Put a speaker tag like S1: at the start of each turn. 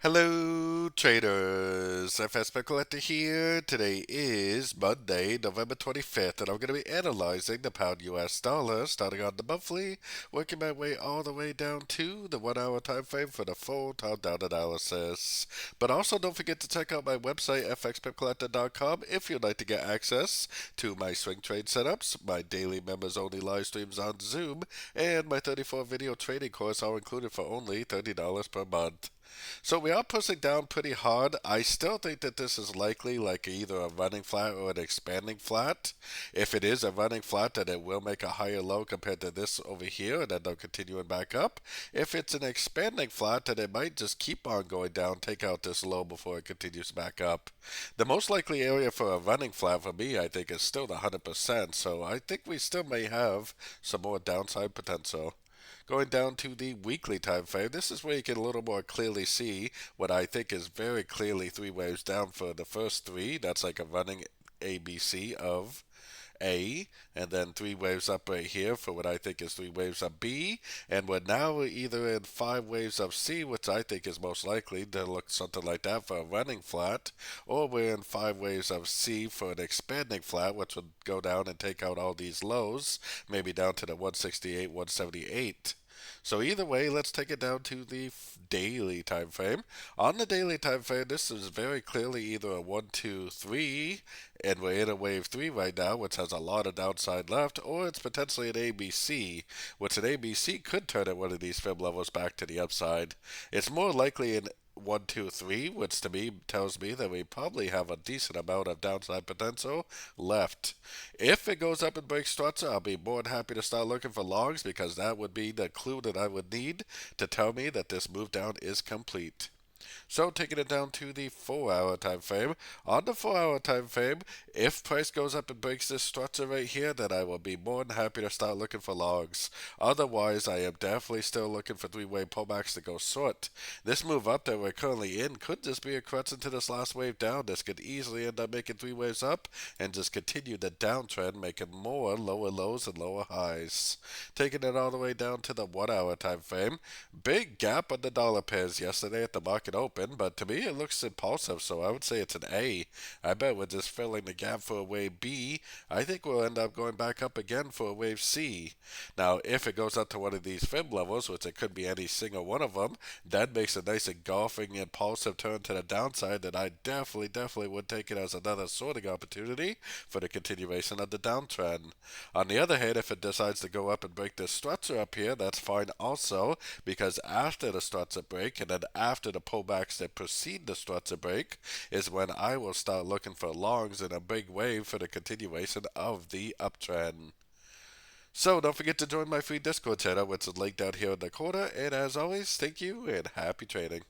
S1: Hello, traders. FS Collector here. Today is Monday, November 25th, and I'm going to be analyzing the pound US dollar, starting on the monthly, working my way all the way down to the 1 hour time frame for the full top down analysis. But also, don't forget to check out my website, fxpipcollector.com, if you'd like to get access to my swing trade setups, my daily members only live streams on Zoom, and my 34 video trading course, all included for only $30 per month. So we are pushing down pretty hard. I still think that this is likely like either a running flat or an expanding flat. If it is a running flat, then it will make a higher low compared to this over here and end up continuing back up. If it's an expanding flat, then it might just keep on going down, take out this low before it continues back up. The most likely area for a running flat for me, I think, is still the 100%. So I think we still may have some more downside potential. Going down to the weekly time frame, this is where you can a little more clearly see what I think is very clearly three waves down for the first three. That's like a running ABC of A, and then three waves up right here for what I think is three waves of B, and we're now either in five waves of C, which I think is most likely to look something like that for a running flat, or we're in five waves of C for an expanding flat, which would go down and take out all these lows, maybe down to the 168, 178. So either way, let's take it down to the daily time frame. On the daily time frame, this is very clearly either a 1, 2, 3, and we're in a wave 3 right now, which has a lot of downside left, or it's potentially an ABC, which an ABC could turn at one of these fib levels back to the upside. It's more likely an 1, 2, 3, which to me tells me that we probably have a decent amount of downside potential left. If it goes up and breaks structure, I'll be more than happy to start looking for logs because that would be the clue that I would need to tell me that this move down is complete. So taking it down to the 4 hour time frame. On the 4 hour time frame, if price goes up and breaks this structure right here, then I will be more than happy to start looking for logs. Otherwise, I am definitely still looking for three-way pullbacks to go short. This move up that we're currently in could just be a crutch into this last wave down. This could easily end up making three waves up and just continue the downtrend, making more lower lows and lower highs. Taking it all the way down to the 1 hour time frame. Big gap on the dollar pairs yesterday at the market open, but to me it looks impulsive, so I would say it's an A. I bet we're just filling the gap for a wave B. I think we'll end up going back up again for a wave C. Now, if it goes up to one of these fib levels, which it could be any single one of them, that makes a nice engulfing impulsive turn to the downside that I definitely would take it as another sorting opportunity for the continuation of the downtrend. On the other hand, if it decides to go up and break this structure up here, that's fine also, because after the structure break and then after the pullbacks that precede the structure break is when I will start looking for longs in a big wave for the continuation of the uptrend. So don't forget to join my free Discord channel, which is linked down here in the corner. And as always, thank you and happy trading.